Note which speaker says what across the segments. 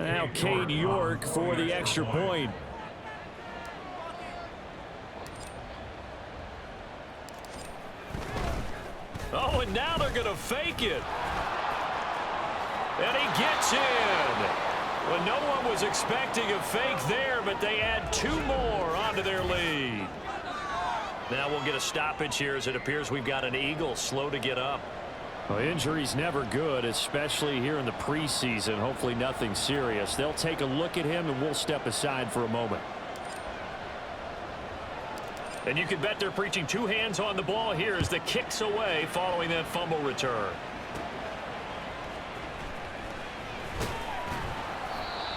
Speaker 1: Now Cade York for the extra point. Oh, and now they're going to fake it. And he gets in. Well, no one was expecting a fake there, but they add 2 more onto their lead. Now we'll get a stoppage here as it appears we've got an Eagle slow to get up. Well, injury's never good, especially here in the preseason. Hopefully nothing serious. They'll take a look at him, and we'll step aside for a moment. And you can bet they're preaching 2 hands on the ball here as the kick's away following that fumble return.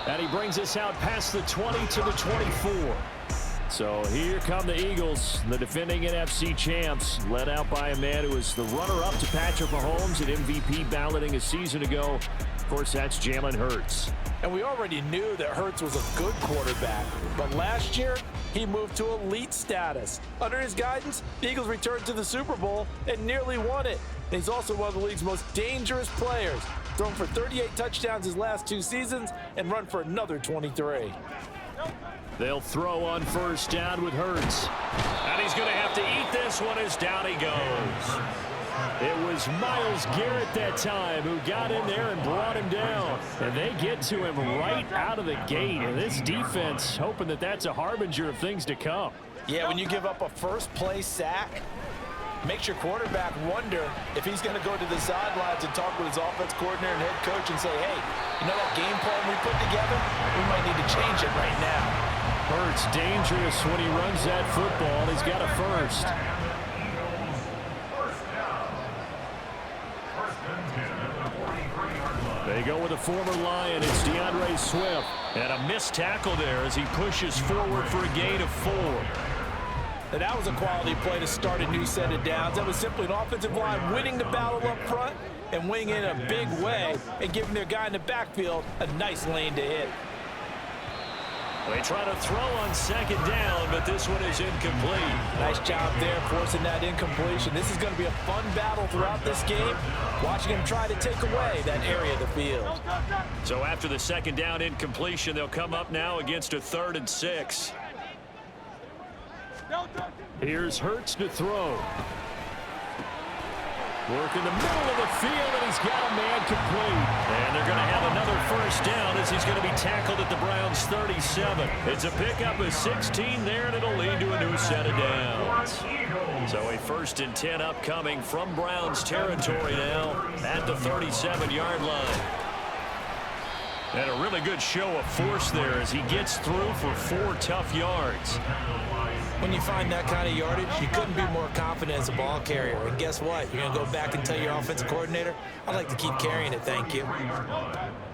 Speaker 1: And he brings us out past the 20 to the 24. So here come the Eagles, the defending NFC champs, led out by a man who was the runner-up to Patrick Mahomes at MVP balloting a season ago. Of course, that's Jalen Hurts.
Speaker 2: And we already knew that Hurts was a good quarterback. But last year, he moved to elite status. Under his guidance, the Eagles returned to the Super Bowl and nearly won it. And he's also one of the league's most dangerous players. Thrown for 38 touchdowns his last 2 seasons and run for another 23.
Speaker 1: They'll throw on first down with Hurts. And he's going to have to eat this one as down he goes. It was Myles Garrett that time who got in there and brought him down. And they get to him right out of the gate. And this defense hoping that that's a harbinger of things to come.
Speaker 2: Yeah, when you give up a first-play sack, makes your quarterback wonder if he's going to go to the sidelines and talk with his offense coordinator and head coach and say, hey, you know that game plan we put together? We might need to change it right now.
Speaker 1: Hurts dangerous when he runs that football. He's got a first. They go with a former Lion. It's DeAndre Swift. And a missed tackle there as he pushes forward for a gain of 4.
Speaker 2: And that was a quality play to start a new set of downs. That was simply an offensive line winning the battle up front and winning in a big way and giving their guy in the backfield a nice lane to hit.
Speaker 1: They try to throw on second down, but this one is incomplete.
Speaker 2: Nice job there forcing that incompletion. This is going to be a fun battle throughout this game, watching him try to take away that area of the field.
Speaker 1: So after the second down incompletion, they'll come up now against a 3rd and 6. Here's Hurts to throw. Work in the middle of the field, and he's got a man complete. And they're going to have another first down as he's going to be tackled at the Browns' 37. It's a pickup of 16 there, and it'll lead to a new set of downs. So a 1st and 10 upcoming from Browns territory now at the 37-yard line. And a really good show of force there as he gets through for 4 tough yards.
Speaker 2: When you find that kind of yardage, you couldn't be more confident as a ball carrier. And guess what? You're going to go back and tell your offensive coordinator, I'd like to keep carrying it, thank you.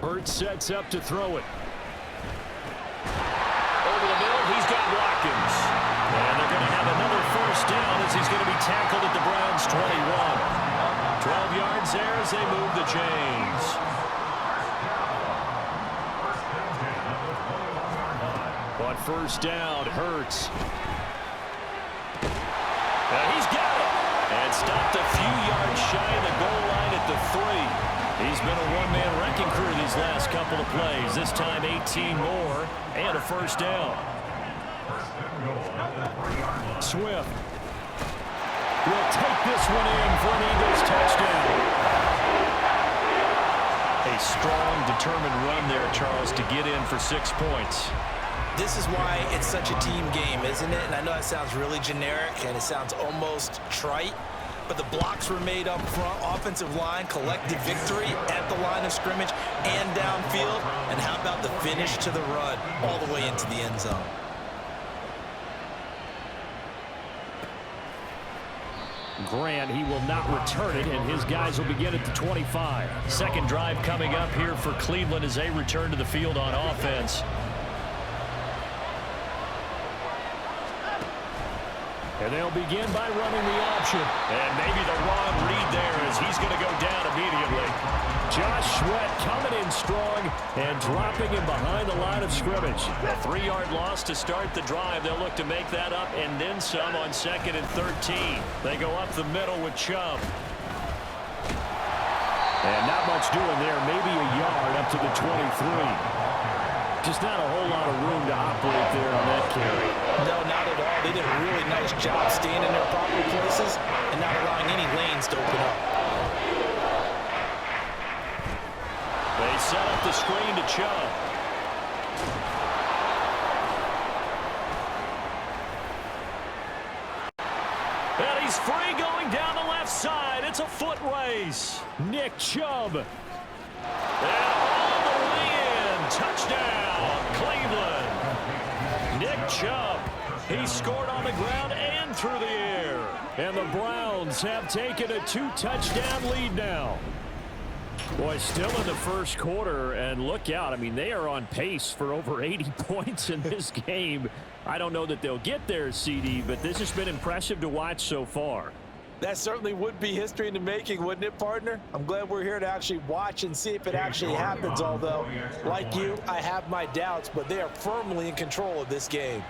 Speaker 1: Hurts sets up to throw it. Over the middle, he's got Watkins. And they're going to have another first down as he's going to be tackled at the Browns' 21. 12 yards there as they move the chains. On first down, Hurts. He's got it. And stopped a few yards shy of the goal line at the 3. He's been a one-man wrecking crew these last couple of plays. This time 18 more and a first down. Swift will take this one in for an Eagles touchdown. A strong, determined run there, Charles, to get in for 6 points.
Speaker 2: This is why it's such a team game, isn't it? And I know that sounds really generic and it sounds almost trite, but the blocks were made up front, offensive line, collective victory at the line of scrimmage and downfield. And how about the finish to the run all the way into the end zone?
Speaker 1: Grant, he will not return it, and his guys will begin at the 25. Second drive coming up here for Cleveland as they return to the field on offense. And they'll begin by running the option. And maybe the wrong read there as he's going to go down immediately. Josh Sweat coming in strong and dropping him behind the line of scrimmage. A 3-yard loss to start the drive. They'll look to make that up and then some on 2nd and 13. They go up the middle with Chubb. And not much doing there. Maybe a yard up to the 23. Just not a whole lot of room to operate there on that carry.
Speaker 2: No, not at all. They did a really nice job staying in their proper places and not allowing any lanes to open up.
Speaker 1: They set up the screen to Chubb. And he's free going down the left side. It's a foot race. Nick Chubb. And all the way in. Touchdown, Cleveland. Nick Chubb. He scored on the ground and through the air. And the Browns have taken a 2-touchdown lead now. Boy, still in the first quarter, and look out. I mean, they are on pace for over 80 points in this game. I don't know that they'll get there, CD, but this has been impressive to watch so far.
Speaker 2: That certainly would be history in the making, wouldn't it, partner? I'm glad we're here to actually watch and see if it actually happens, although, like you, I have my doubts, but they are firmly in control of this game.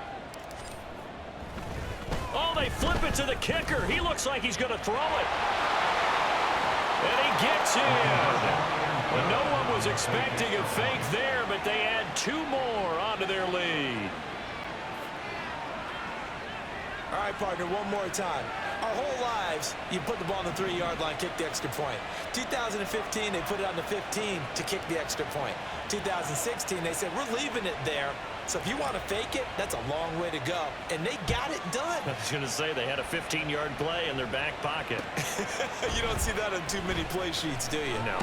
Speaker 1: Oh, they flip it to the kicker. He looks like he's going to throw it. And he gets in. Well, no one was expecting a fake there, but they add 2 more onto their lead.
Speaker 2: All right, partner, one more time. Our whole lives, you put the ball on the 3-yard line, kick the extra point. 2015, they put it on the 15 to kick the extra point. 2016, they said, we're leaving it there. So if you want to fake it, that's a long way to go. And they got it done.
Speaker 1: I was going to say they had a 15-yard play in their back pocket.
Speaker 2: You don't see that on too many play sheets, do you?
Speaker 1: No.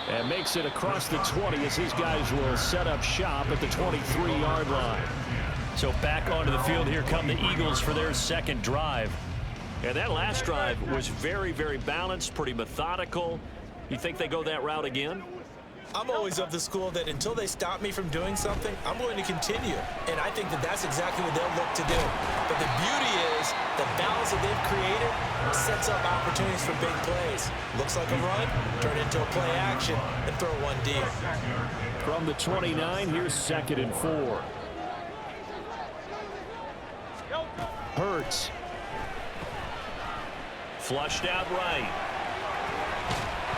Speaker 1: And makes it across the 20 as his guys will set up shop at the 23-yard line. So back onto the field, here come the Eagles for their second drive. And that last drive was very, very balanced, pretty methodical. You think they go that route again?
Speaker 2: I'm always of the school that until they stop me from doing something, I'm going to continue. And I think that that's exactly what they'll look to do. But the beauty is the balance that they've created sets up opportunities for big plays. Looks like a run, turn into a play action, and throw one deep.
Speaker 1: From the 29, here's 2nd and 4. Hurts. Flushed out right.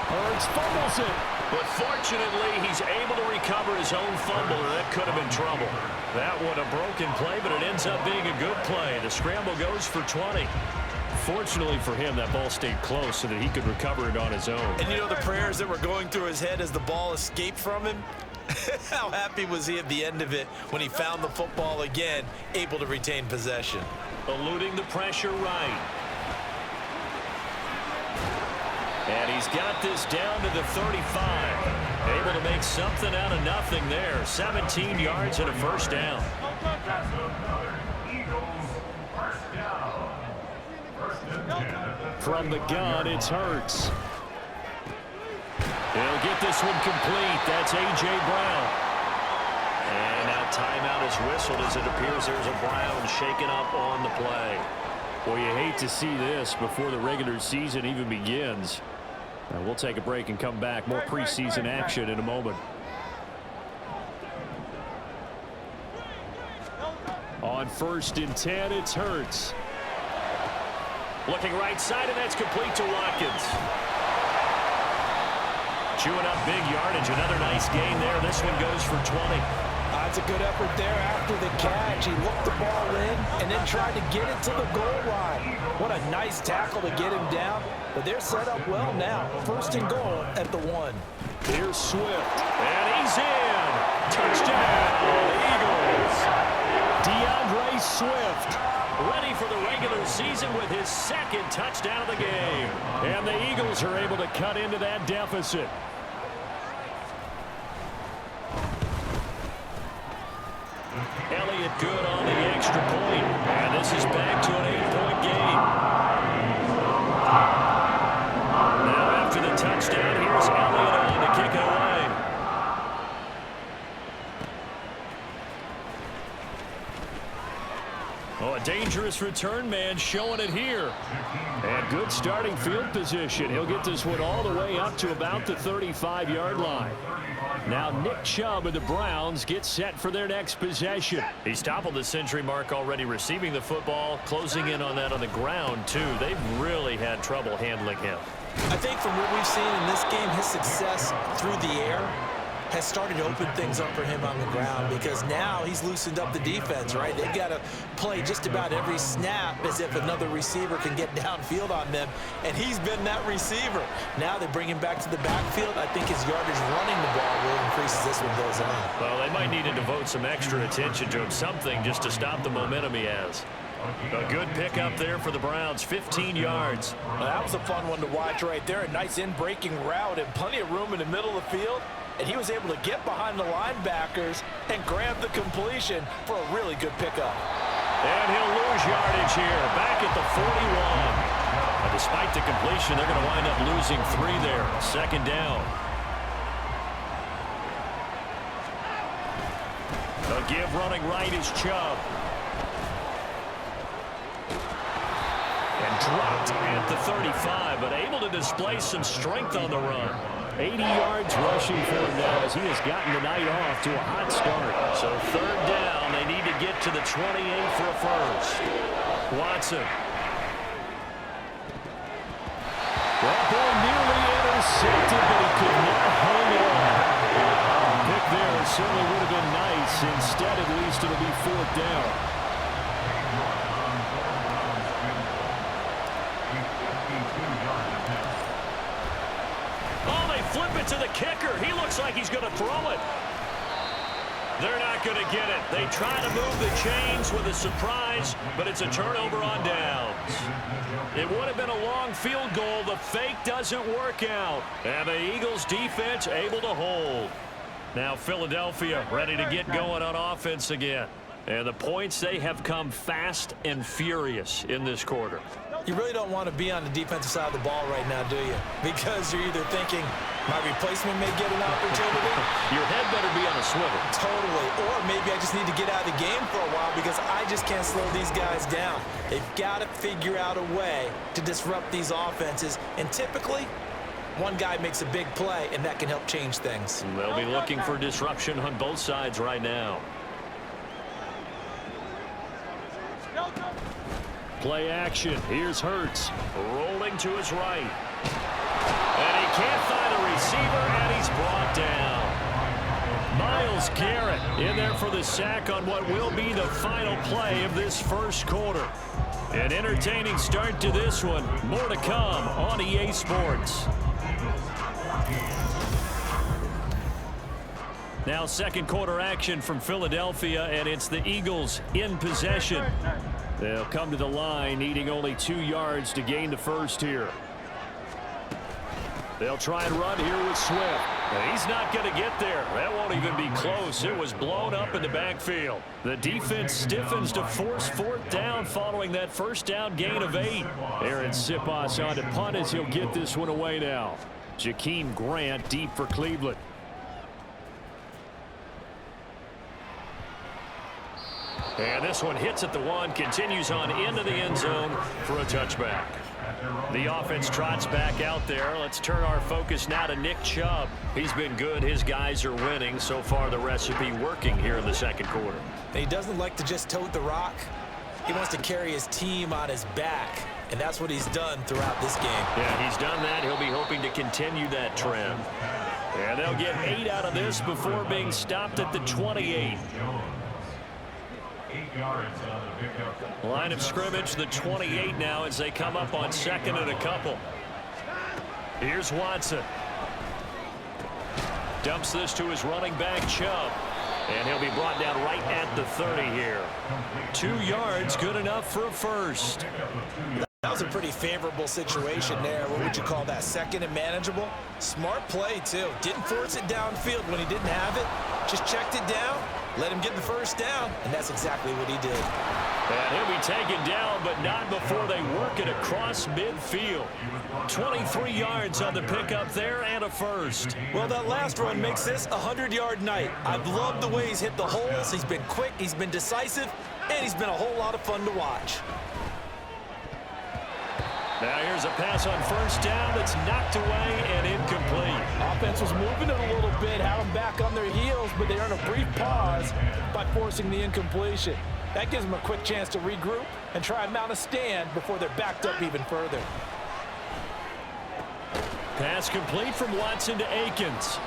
Speaker 1: Hurts fumbles it. But fortunately, he's able to recover his own fumble, and that could have been trouble. That one a broken play, but it ends up being a good play. The scramble goes for 20. Fortunately for him, that ball stayed close so that he could recover it on his own.
Speaker 2: And you know the prayers that were going through his head as the ball escaped from him? How happy was he at the end of it when he found the football again, able to retain possession?
Speaker 1: Eluding the pressure right. And he's got this down to the 35. Able to make something out of nothing there. 17 yards and a first down. From the gun, it's Hurts. He'll get this one complete. That's A.J. Brown. And now timeout is whistled as it appears there's a Brown shaken up on the play. Well, you hate to see this before the regular season even begins. We'll take a break and come back. More preseason action in a moment. On 1st and 10, it's Hurts. Looking right side, and that's complete to Watkins. Chewing up big yardage. Another nice gain there. This one goes for 20.
Speaker 2: That's a good effort there after the catch. He looked the ball in and then tried to get it to the goal line. What a nice tackle to get him down. But they're set up well now. 1st and goal at the 1.
Speaker 1: Here's Swift. And he's in. Touchdown, Eagles. DeAndre Swift ready for the regular season with his 2nd touchdown of the game. And the Eagles are able to cut into that deficit. Elliott good on the extra point. And this is back to an 8-point game. Now after the touchdown, here's Elliott on to kick it away. Oh, a dangerous return man showing it here. And good starting field position. He'll get this one all the way up to about the 35-yard line. Now Nick Chubb and the Browns get set for their next possession. He's toppled the century mark already receiving the football, closing in on that on the ground, too. They've really had trouble handling him.
Speaker 2: I think from what we've seen in this game, his success through the air has started to open things up for him on the ground, because now he's loosened up the defense, right? They've got to play just about every snap as if another receiver can get downfield on them, and he's been that receiver. Now they bring him back to the backfield. I think his yardage running the ball will increase as this one goes on.
Speaker 1: Well, they might need to devote some extra attention to him, something just to stop the momentum he has. A good pickup there for the Browns, 15 yards.
Speaker 2: Well, that was a fun one to watch right there. A nice in-breaking route and plenty of room in the middle of the field. And he was able to get behind the linebackers and grab the completion for a really good pickup.
Speaker 1: And he'll lose yardage here, back at the 41. And despite the completion, they're going to wind up losing 3 there. Second down. A give running right is Chubb. And dropped at the 35, but able to display some strength on the run. 80 yards rushing for him now as he has gotten the night off to a hot start. So third down, they need to get to the 28 for a first. Watson. That ball nearly intercepted, but he could not hang on. Pick there certainly would have been nice. Instead, at least it'll be fourth down. Flip it to the kicker. He looks like he's going to throw it. They're not going to get it. They try to move the chains with a surprise, but it's a turnover on downs. It would have been a long field goal. The fake doesn't work out. And the Eagles defense able to hold. Now Philadelphia ready to get going on offense again. And the points, they have come fast and furious in this quarter.
Speaker 2: You really don't want to be on the defensive side of the ball right now, do you? Because you're either thinking, my replacement may get an opportunity.
Speaker 1: Your head better be on a swivel.
Speaker 2: Totally. Or maybe I just need to get out of the game for a while because I just can't slow these guys down. They've got to figure out a way to disrupt these offenses. And typically, one guy makes a big play, and that can help change things.
Speaker 1: They'll be looking for disruption on both sides right now. Play action. Here's Hurts. Rolling to his right. And he can't find a receiver, and he's brought down. Myles Garrett in there for the sack on what will be the final play of this first quarter. An entertaining start to this one. More to come on EA Sports. Now second quarter action from Philadelphia, and it's the Eagles in possession. They'll come to the line, needing only 2 yards to gain the first here. They'll try and run here with Swift. And he's not going to get there. That won't even be close. It was blown up in the backfield. The defense stiffens to force fourth down following that first down gain of 8. Aaron Siposs on to punt as he'll get this one away now. Jakeem Grant deep for Cleveland. And this one hits at the 1, continues on into the end zone for a touchback. The offense trots back out there. Let's turn our focus now to Nick Chubb. He's been good. His guys are winning. So far, the recipe working here in the second quarter.
Speaker 2: And he doesn't like to just tote the rock. He wants to carry his team on his back, and that's what he's done throughout this game.
Speaker 1: Yeah, he's done that. He'll be hoping to continue that trend. And they'll get 8 out of this before being stopped at the 28. Line of scrimmage, the 28 now as they come up on second and a couple. Here's Watson. Dumps this to his running back, Chubb. And he'll be brought down right at the 30 here. 2 yards, good enough for a first.
Speaker 2: That was a pretty favorable situation there. What would you call that? Second and manageable? Smart play, too. Didn't force it downfield when he didn't have it. Just checked it down, let him get the first down, and that's exactly what he did.
Speaker 1: And he'll be taken down, but not before they work it across midfield. 23 yards on the pickup there and a first.
Speaker 2: Well, that last run makes this a 100-yard night. I've loved the way he's hit the holes. He's been quick, he's been decisive, and he's been a whole lot of fun to watch.
Speaker 1: Now here's a pass on first down that's knocked away and incomplete.
Speaker 2: Offense was moving it a little bit, had them back on their heels, but they earned a brief pause by forcing the incompletion. That gives them a quick chance to regroup and try and mount a stand before they're backed up even further.
Speaker 1: Pass complete from Watson to Akins.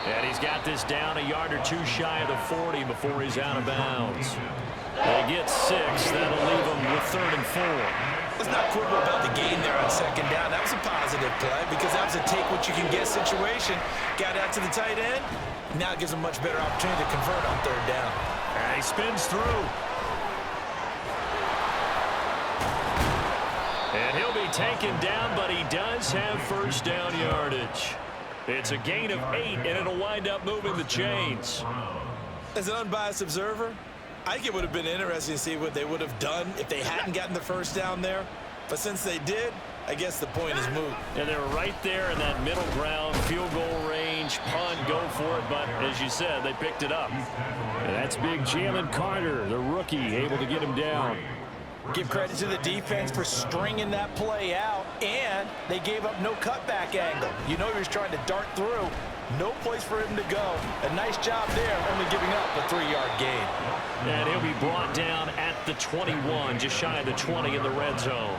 Speaker 1: And he's got this down a yard or two shy of the 40 before he's out of bounds. They get 6. That'll leave them with 3rd and 4.
Speaker 2: Let's not quibble about the gain there on 2nd down. That was a positive play because that was a take-what-you-can-get situation. Got out to the tight end. Now it gives them much better opportunity to convert on 3rd down.
Speaker 1: And he spins through. And he'll be taken down, but he does have 1st down yardage. It's a gain of 8, and it'll wind up moving the chains.
Speaker 2: As an unbiased observer, I think it would have been interesting to see what they would have done if they hadn't gotten the 1st down there. But since they did, I guess the point is moot.
Speaker 1: And they were right there in that middle ground, field goal range, punt, go for it. But as you said, they picked it up. And that's big Jalen Carter, the rookie, able to get him down.
Speaker 2: Give credit to the defense for stringing that play out, and they gave up no cutback angle. You know he was trying to dart through. No place for him to go. A nice job there, only giving up a 3-yard gain.
Speaker 1: And he'll be brought down at the 21, just shy of the 20 in the red zone.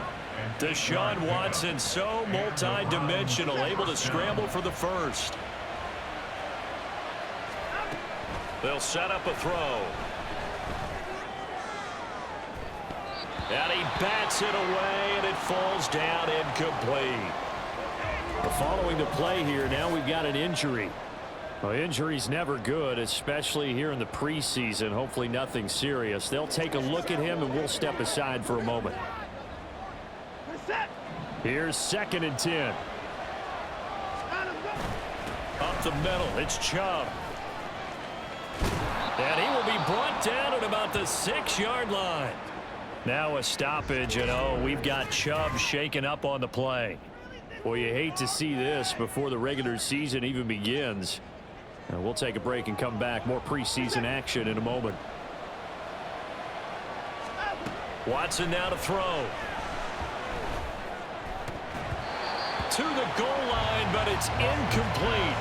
Speaker 1: Deshaun Watson, so multi-dimensional, able to scramble for the 1st. They'll set up a throw. And he bats it away, and it falls down incomplete. Following the play here, now we've got an injury. Well, injury's never good, especially here in the preseason. Hopefully nothing serious. They'll take a look at him, and we'll step aside for a moment. Here's 2nd and 10. Up the middle, it's Chubb. And he will be brought down at about the 6-yard line. Now a stoppage, and we've got Chubb shaken up on the play. Well, you hate to see this before the regular season even begins. We'll take a break and come back. More preseason action in a moment. Watson now to throw. To the goal line, but it's incomplete.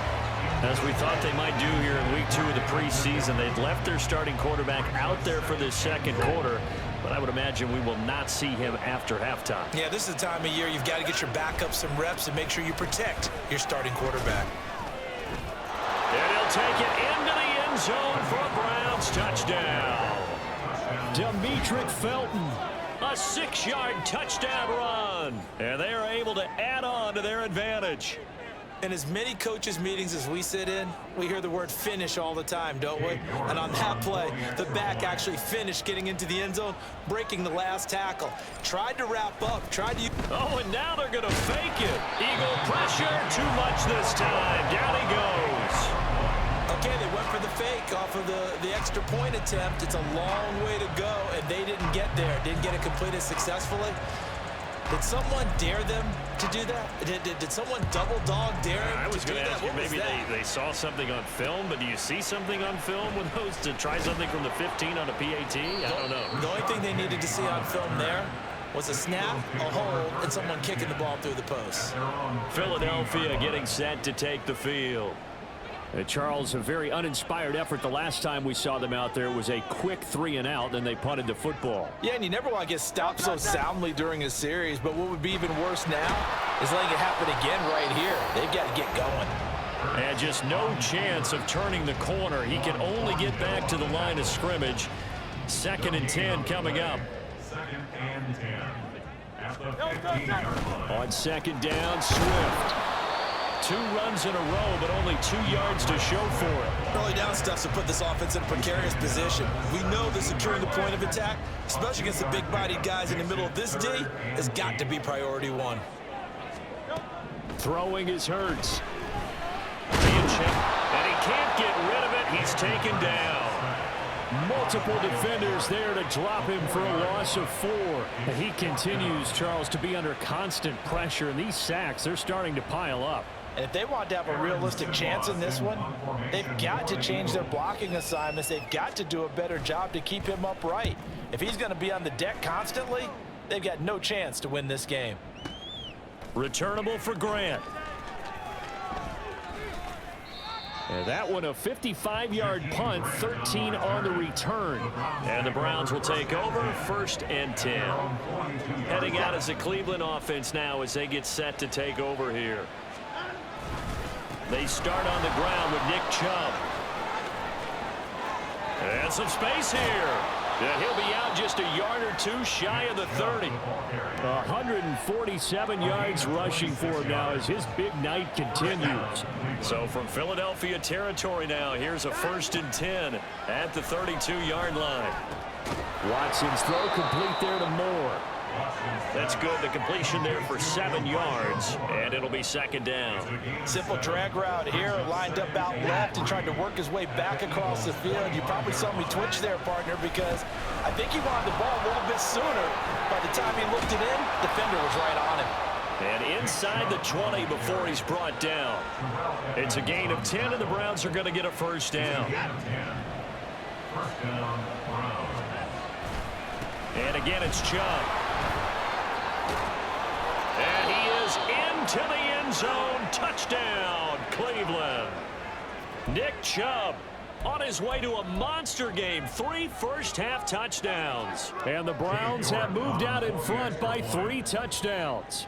Speaker 1: As we thought they might do here in week 2 of the preseason, they'd left their starting quarterback out there for this 2nd quarter. But I would imagine we will not see him after halftime.
Speaker 2: Yeah, this is the time of year you've got to get your backup some reps and make sure you protect your starting quarterback.
Speaker 1: And he'll take it into the end zone for a Browns touchdown. Demetric Felton, a 6-yard touchdown run. And they are able to add on to their advantage.
Speaker 2: In as many coaches' meetings as we sit in, we hear the word finish all the time, don't we? And on that play, the back actually finished getting into the end zone, breaking the last tackle. Tried to wrap up, tried to...
Speaker 1: Oh, and now they're going to fake it. Eagle pressure, too much this time. Down he goes.
Speaker 2: Okay, they went for the fake off of the extra point attempt. It's a long way to go, and they didn't get there. Didn't get it completed successfully. Did someone dare them to do that? Did someone double dog dare them
Speaker 1: I was
Speaker 2: to do
Speaker 1: going to
Speaker 2: that?
Speaker 1: ask you,
Speaker 2: What was
Speaker 1: maybe
Speaker 2: that?
Speaker 1: they saw something on film, but do you see something on film with those to try something from the 15 on a PAT? I don't know.
Speaker 2: The only thing they needed to see on film there was a snap, a hold, and someone kicking the ball through the post.
Speaker 1: Philadelphia getting set to take the field. Charles, a very uninspired effort. The last time we saw them out there was a quick 3-and-out, then they punted the football.
Speaker 2: Yeah, and you never want to get stopped so soundly during a series, but what would be even worse now is letting it happen again right here. They've got to get going.
Speaker 1: And just no chance of turning the corner. He can only get back to the line of scrimmage. 2nd and 10 coming up. On 2nd down, Swift. 2 runs in a row, but only 2 yards to show for it.
Speaker 2: Early down stuff to put this offense in a precarious position. We know that securing the point of attack, especially against the big-bodied guys in the middle of this D, has got to be priority 1.
Speaker 1: Throwing is Hurts. Being checked, and he can't get rid of it. He's taken down. Multiple defenders there to drop him for a loss of 4. And he continues, Charles, to be under constant pressure, and these sacks, they're starting to pile up.
Speaker 2: And if they want to have a realistic chance in this one, they've got to change their blocking assignments. They've got to do a better job to keep him upright. If he's going to be on the deck constantly, they've got no chance to win this game.
Speaker 1: Returnable for Grant. And that one a 55-yard punt, 13 on the return. And the Browns will take over, 1st and 10. Heading out as the Cleveland offense now as they get set to take over here. They start on the ground with Nick Chubb. And some space here. And he'll be out just a yard or two shy of the 30. 147 yards rushing for him now as his big night continues. So from Philadelphia territory now, here's a 1st and 10 at the 32-yard line. Watson's throw complete there to Moore. That's good. The completion there for 7 yards, and it'll be 2nd down.
Speaker 2: Simple drag route here, lined up out left and tried to work his way back across the field. You probably saw me twitch there, partner, because I think he wanted the ball a little bit sooner. By the time he looked it in, defender was right on him.
Speaker 1: And inside the 20 before he's brought down. It's a gain of 10, and the Browns are going to get a 1st down. And again, it's Chubb. And he is into the end zone. Touchdown, Cleveland. Nick Chubb on his way to a monster game. 3 first-half touchdowns. And the Browns have moved out in front by 3 touchdowns.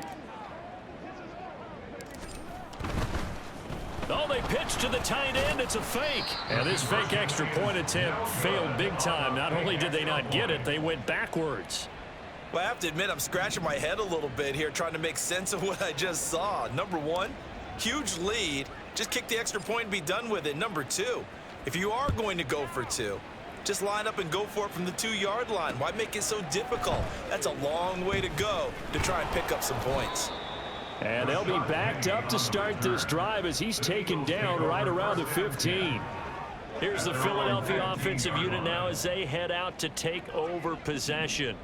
Speaker 1: Oh, they pitch to the tight end. It's a fake. And this fake extra point attempt failed big time. Not only did they not get it, they went backwards.
Speaker 3: Well, I have to admit, I'm scratching my head a little bit here trying to make sense of what I just saw. Number one, huge lead. Just kick the extra point and be done with it. Number two, if you are going to go for 2, just line up and go for it from the 2-yard line. Why make it so difficult? That's a long way to go to try and pick up some points.
Speaker 1: And they'll be backed up to start this drive as he's taken down right around the 15. Here's the Philadelphia offensive unit now as they head out to take over possession.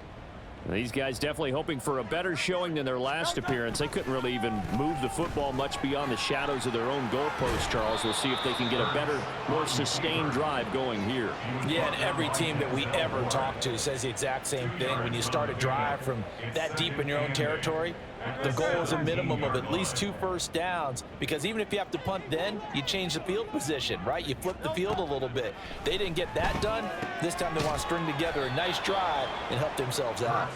Speaker 1: These guys definitely hoping for a better showing than their last appearance. They couldn't really even move the football much beyond the shadows of their own goalpost, Charles. We'll see if they can get a better, more sustained drive going here.
Speaker 2: Yeah, and every team that we ever talk to says the exact same thing. When you start a drive from that deep in your own territory, the goal is a minimum of at least 2 first downs, because even if you have to punt then, you change the field position, right? You flip the field a little bit. They didn't get that done. This time they want to string together a nice drive and help themselves out.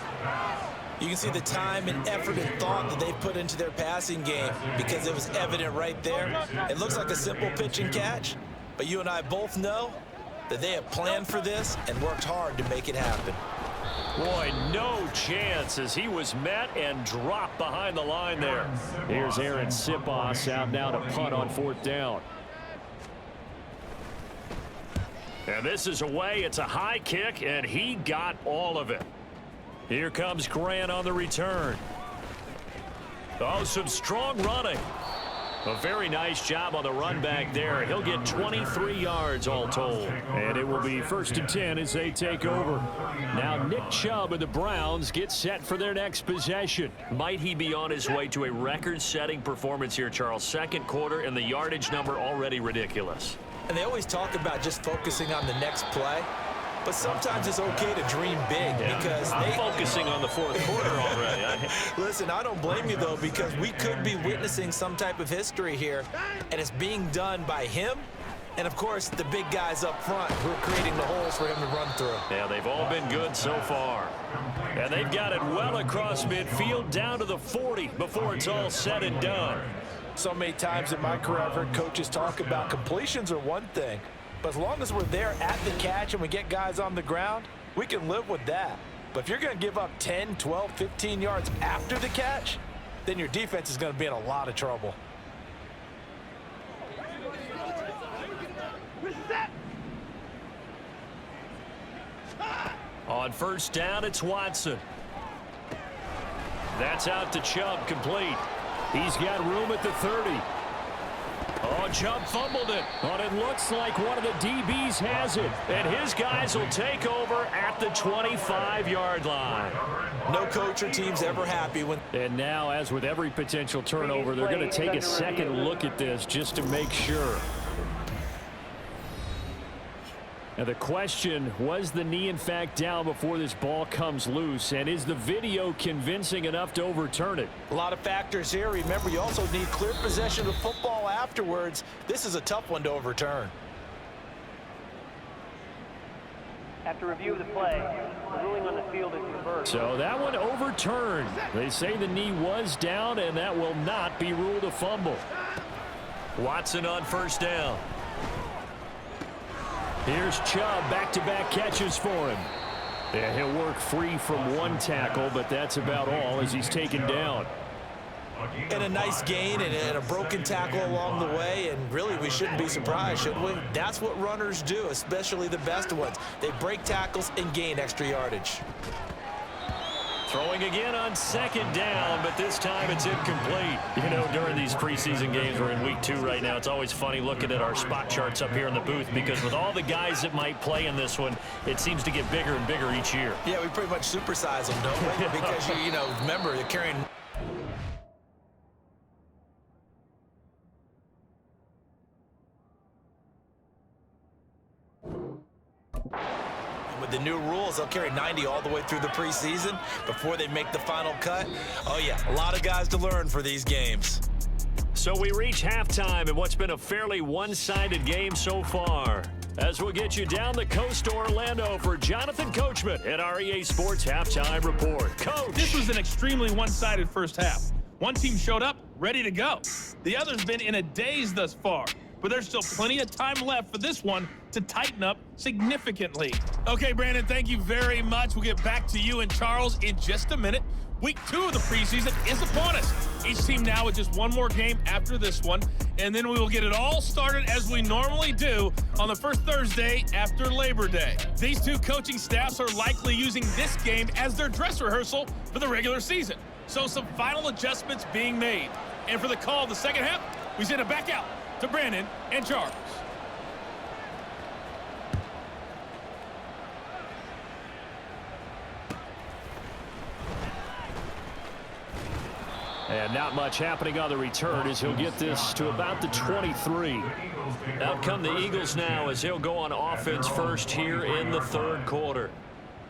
Speaker 3: You can see the time and effort and thought that they put into their passing game because it was evident right there. It looks like a simple pitch and catch, but you and I both know that they have planned for this and worked hard to make it happen.
Speaker 1: Boy, no chance as he was met and dropped behind the line there. Here's Aaron Sipos out now to punt on 4th down. And this is away. It's a high kick, and he got all of it. Here comes Grant on the return. Oh, some strong running. A very nice job on the run back there. He'll get 23 yards all told. And it will be 1st and 10 as they take over. Now Nick Chubb and the Browns get set for their next possession. Might he be on his way to a record-setting performance here, Charles? 2nd quarter and the yardage number already ridiculous.
Speaker 3: And they always talk about just focusing on the next play. But sometimes it's okay to dream big because
Speaker 1: I'm focusing on the 4th quarter already.
Speaker 3: Listen, I don't blame you, though, because we could be witnessing some type of history here, and it's being done by him and, of course, the big guys up front who are creating the holes for him to run through.
Speaker 1: Yeah, they've all been good so far. And they've got it well across midfield down to the 40 before it's all said and done.
Speaker 2: So many times in my career I've heard coaches talk about completions are one thing, but as long as we're there at the catch and we get guys on the ground, we can live with that. But if you're going to give up 10, 12, 15 yards after the catch, then your defense is going to be in a lot of trouble.
Speaker 1: On 1st down, it's Watson. That's out to Chubb, complete. He's got room at the 30. Oh, Chubb fumbled it. But it looks like one of the DBs has it. And his guys will take over at the 25-yard line.
Speaker 3: No coach or team's ever happy when...
Speaker 1: And now, as with every potential turnover, they're going to take a second look at this just to make sure. Now the question, was the knee in fact down before this ball comes loose? And is the video convincing enough to overturn it?
Speaker 2: A lot of factors here. Remember, you also need clear possession of football afterwards. This is a tough one to overturn.
Speaker 4: After review of the play, the ruling on the field is reversed.
Speaker 1: So that one overturned. They say the knee was down, and that will not be ruled a fumble. Watson on first down. Here's Chubb, back-to-back catches for him. Yeah, he'll work free from one tackle, but that's about all as he's taken down.
Speaker 3: And a nice gain and a broken tackle along the way, and really we shouldn't be surprised, should we? That's what runners do, especially the best ones. They break tackles and gain extra yardage.
Speaker 1: Throwing again on second down, but this time it's incomplete. You know, during these preseason games, we're in week 2 right now, it's always funny looking at our spot charts up here in the booth because with all the guys that might play in this one, it seems to get bigger and bigger each year.
Speaker 3: Yeah, we pretty much supersize them, don't we? Because, you know, remember, they're carrying... With the new rules, they'll carry 90 all the way through the preseason before they make the final cut. Oh, yeah, a lot of guys to learn for these games.
Speaker 1: So we reach halftime in what's been a fairly one-sided game so far. As we'll get you down the coast to Orlando for Jonathan Coachman at our EA Sports Halftime Report. Coach!
Speaker 5: This was an extremely one-sided first half. One team showed up, ready to go. The other's been in a daze thus far. But there's still plenty of time left for this one to tighten up significantly. Okay, Brandon, thank you very much. We'll get back to you and Charles in just a minute. Week 2 of the preseason is upon us. Each team now with just one more game after this one, and then we will get it all started as we normally do on the first Thursday after Labor Day. These two coaching staffs are likely using this game as their dress rehearsal for the regular season. So some final adjustments being made. And for the call of the second half, we send it back out to Brandon and Charles.
Speaker 1: And not much happening on the return as he'll get this to about the 23. Out come the Eagles now as he'll go on offense first here in the third quarter.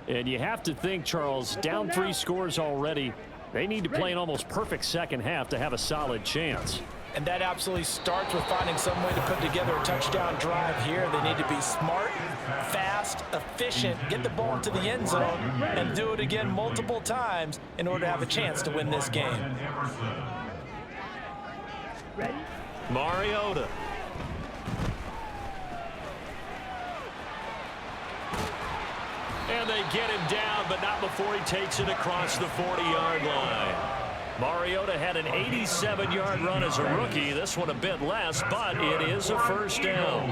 Speaker 1: And you have to think, Charles, down 3 scores already. They need to play an almost perfect second half to have a solid chance.
Speaker 2: And that absolutely starts with finding some way to put together a touchdown drive here. They need to be smart, fast, efficient, get the ball into the end zone, and do it again multiple times in order to have a chance to win this game.
Speaker 1: Mariota. And they get him down, but not before he takes it across the 40-yard line. Mariota had an 87-yard run as a rookie. This one a bit less, but it is a first down.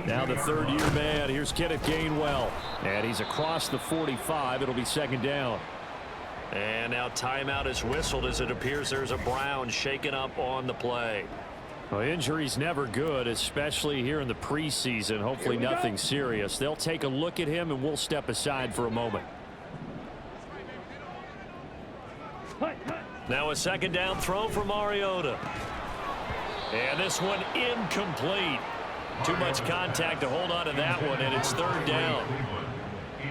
Speaker 1: Now the third-year man. Here's Kenneth Gainwell. And he's across the 45. It'll be second down. And now timeout is whistled as it appears there's a Brown shaken up on the play. Well, injury's never good, especially here in the preseason. Hopefully nothing serious. They'll take a look at him, and we'll step aside for a moment. Now a second down throw for Mariota. And this one incomplete. Too much contact to hold on to that one, and it's third down.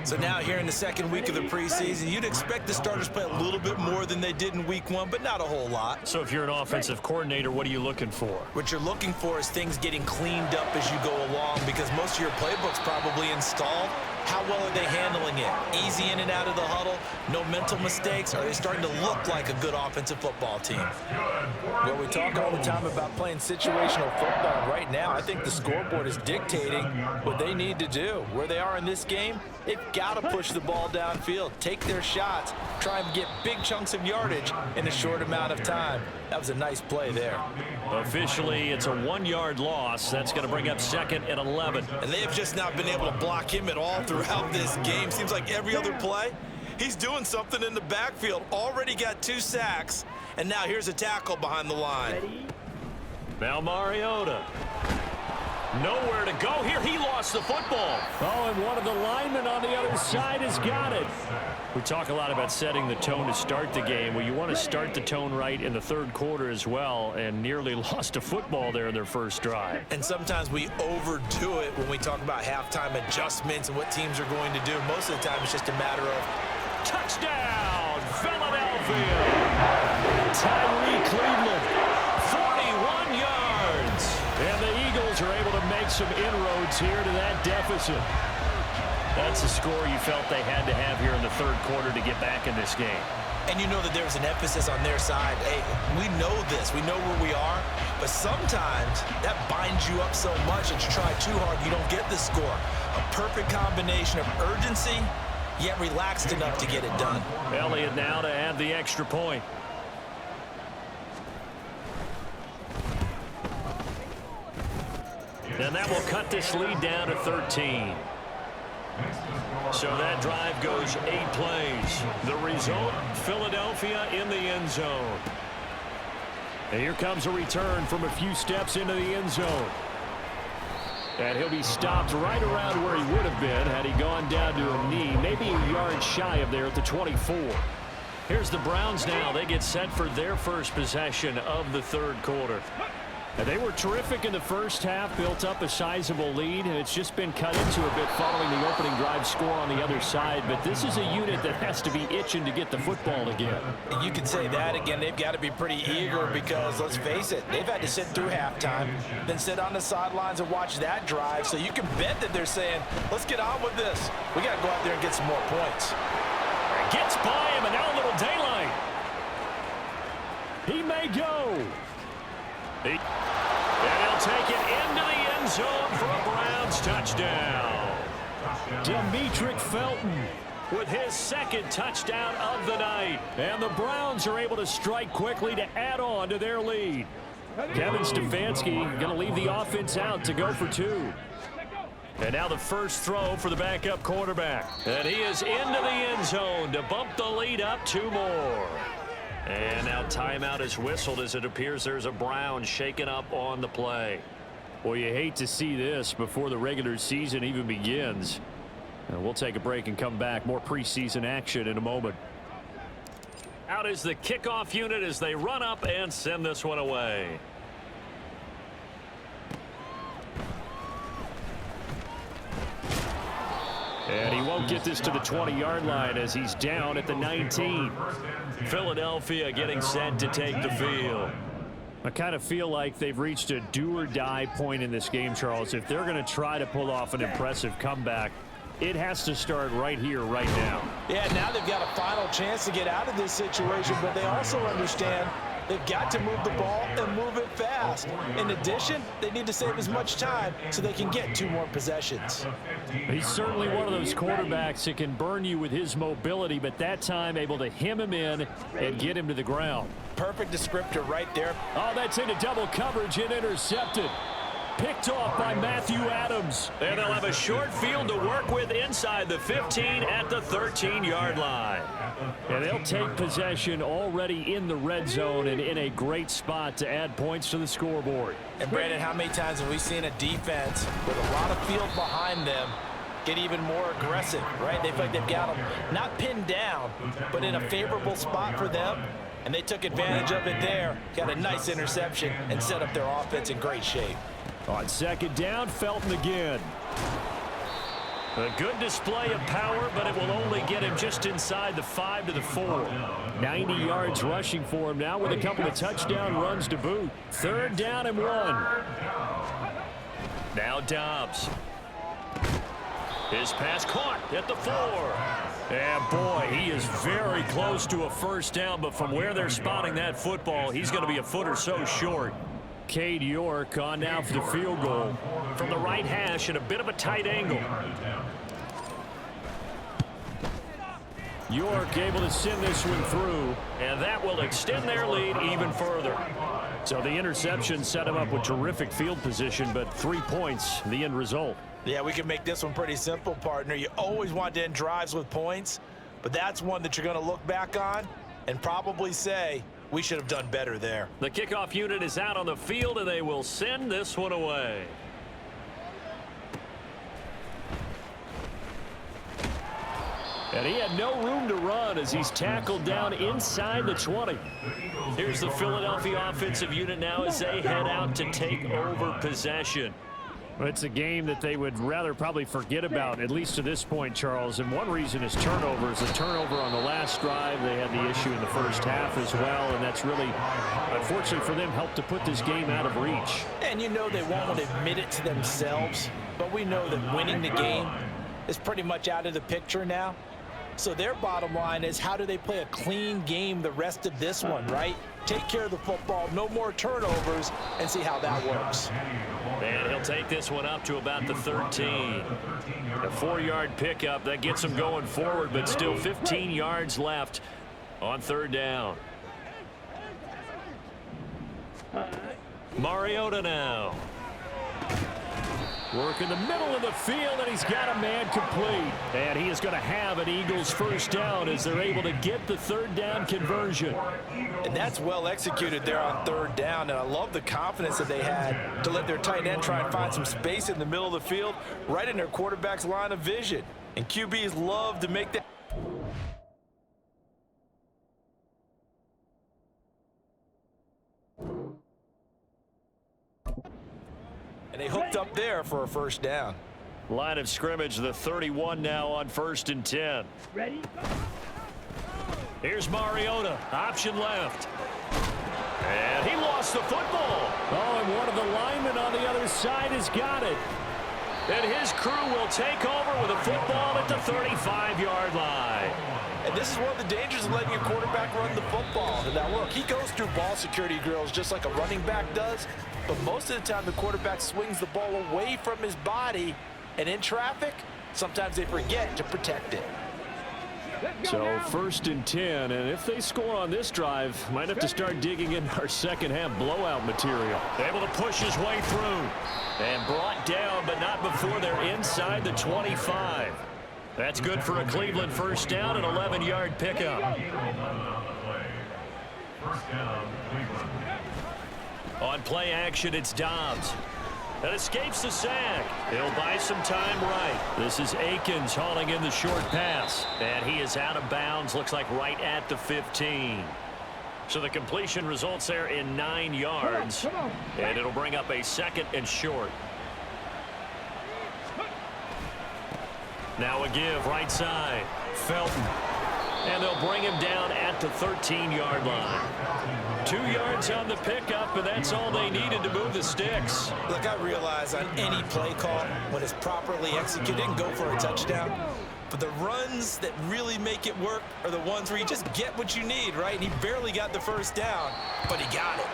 Speaker 3: So now here in the second week of the preseason, you'd expect the starters to play a little bit more than they did in week 1, but not a whole lot.
Speaker 1: So if you're an offensive coordinator, what are you looking for?
Speaker 3: What you're looking for is things getting cleaned up as you go along because most of your playbook's probably installed. How well are they handling it? Easy in and out of the huddle, no mental mistakes. Are they starting to look like a good offensive football team?
Speaker 2: Well, we talk all the time about playing situational football. Right now, I think the scoreboard is dictating what they need to do. Where they are in this game, they've got to push the ball downfield, take their shots, try and get big chunks of yardage in a short amount of time. That was a nice play there.
Speaker 1: Officially, it's a 1-yard loss. That's going to bring up second and 11.
Speaker 3: And they have just not been able to block him at all throughout this game. Seems like every other play, he's doing something in the backfield. Already got 2 sacks, and now here's a tackle behind the line.
Speaker 1: Now Mariota. Nowhere to go here. He lost the football. Oh, and one of the linemen on the other side has got it. We talk a lot about setting the tone to start the game. Well, you want to start the tone right in the third quarter as well, and nearly lost a football there in their first drive.
Speaker 3: And sometimes we overdo it when we talk about halftime adjustments and what teams are going to do. Most of the time, it's just a matter of
Speaker 1: touchdown, Philadelphia. Tyree Cleveland, 41 yards. And the Eagles are able to make some inroads here to that deficit. That's the score you felt they had to have here in the third quarter to get back in this game.
Speaker 3: And you know that there's an emphasis on their side. Hey, we know this. We know where we are. But sometimes that binds you up so much that you try too hard, you don't get the score. A perfect combination of urgency, yet relaxed enough to get it done.
Speaker 1: Elliott now to add the extra point. And that will cut this lead down to 13. So that drive goes 8 plays. The result, Philadelphia in the end zone. And here comes a return from a few steps into the end zone. And he'll be stopped right around where he would have been had he gone down to a knee, maybe a yard shy of there at the 24. Here's the Browns now. They get set for their first possession of the third quarter. And they were terrific in the first half, built up a sizable lead, and it's just been cut into a bit following the opening drive score on the other side. But this is a unit that has to be itching to get the football again.
Speaker 2: You can say that again. They've got to be pretty eager because, let's face it, they've had to sit through halftime, then sit on the sidelines and watch that drive. So you can bet that they're saying, let's get on with this. We got to go out there and get some more points.
Speaker 1: Gets by him, and now a little daylight. He may go. And he'll take it into the end zone for a Browns touchdown. Demetric Felton with his second touchdown of the night. And the Browns are able to strike quickly to add on to their lead. Kevin Stefanski going to leave the offense out to go for 2. And now the first throw for the backup quarterback. And he is into the end zone to bump the lead up 2 more. And now timeout is whistled as it appears there's a Brown shaken up on the play. Well, you hate to see this before the regular season even begins. And we'll take a break and come back. More preseason action in a moment. Out is the kickoff unit as they run up and send this one away. And he won't get this to the 20-yard line as he's down at the 19. Philadelphia getting set to take the field. I kind of feel like they've reached a do-or-die point in this game, Charles. If they're going to try to pull off an impressive comeback, it has to start right here, right now.
Speaker 2: Yeah, now they've got a final chance to get out of this situation, but they also understand they've got to move the ball and move it fast. In addition, they need to save as much time so they can get 2 more possessions.
Speaker 1: He's certainly one of those quarterbacks that can burn you with his mobility, but that time able to hem him in and get him to the ground.
Speaker 2: Perfect descriptor right there.
Speaker 1: Oh, that's into double coverage and intercepted. Picked off by Matthew Adams. And they'll have a short field to work with inside the 15 at the 13-yard line. And they'll take possession already in the red zone and in a great spot to add points to the scoreboard.
Speaker 2: And Brandon, how many times have we seen a defense with a lot of field behind them get even more aggressive, right? They feel like they've got them not pinned down, but in a favorable spot for them. And they took advantage of it there, got a nice interception, and set up their offense in great shape.
Speaker 1: On second down, Felton again. A good display of power, but it will only get him just inside the 5 to the 4. 90 yards rushing for him now with a couple of touchdown runs to boot. 3rd down and 1. Now Dobbs. His pass caught at the 4. And boy, he is very close to a first down, but from where they're spotting that football, he's going to be a foot or so short. Cade York on now for the field goal from the right hash at a bit of a tight angle. York able to send this one through, and that will extend their lead even further. So the interception set him up with terrific field position, but 3 points, the end result.
Speaker 2: Yeah, we can make this one pretty simple, partner. You always want to end drives with points, but that's one that you're going to look back on and probably say, we should have done better there.
Speaker 1: The kickoff unit is out on the field, and they will send this one away. And he had no room to run as he's tackled down inside the 20. Here's the Philadelphia offensive unit now as they head out to take over possession. It's a game that they would rather probably forget about, at least to this point, Charles. And one reason is turnovers. The turnover on the last drive, they had the issue in the first half as well. And that's really, unfortunately for them, helped to put this game out of reach.
Speaker 2: And you know they won't admit it to themselves, but we know that winning the game is pretty much out of the picture now. So their bottom line is, how do they play a clean game the rest of this one, right? Take care of the football, no more turnovers, and see how that works.
Speaker 1: And he'll take this one up to about the 13. A 4-yard pickup. That gets him going forward, but still 15 yards left on third down. Mariota now. Work in the middle of the field, and he's got a man complete. And he is going to have an Eagles first down as they're able to get the third down conversion.
Speaker 2: And that's well executed there on third down, and I love the confidence that they had to let their tight end try and find some space in the middle of the field, right in their quarterback's line of vision. And QBs love to make that. And they hooked up there for a first down.
Speaker 1: Line of scrimmage, the 31 now on 1st and 10.
Speaker 4: Ready?
Speaker 1: Here's Mariota, option left. And he lost the football. Oh, and one of the linemen on the other side has got it. And his crew will take over with a football at the 35-yard line.
Speaker 2: And this is one of the dangers of letting your quarterback run the football. And now look, he goes through ball security drills just like a running back does. But most of the time, the quarterback swings the ball away from his body. And in traffic, sometimes they forget to protect it.
Speaker 1: So 1st and 10, and if they score on this drive, might have to start digging in our second half blowout material. Able to push his way through and brought down, but not before they're inside the 25. That's good for a Cleveland first down, an 11-yard pickup. On play action, it's Dobbs. That escapes the sack. He'll buy some time right. This is Akins hauling in the short pass. And he is out of bounds, looks like right at the 15. So the completion results there in 9 yards. And it'll bring up a 2nd and short. Now a give right side. Felton. And they'll bring him down at the 13-yard line. 2 yards on the pickup, and that's all they needed to move the sticks.
Speaker 2: Look, I realize on any play call, when it's properly executed, and go for a touchdown. But the runs that really make it work are the ones where you just get what you need, right? And he barely got the first down, but he got it.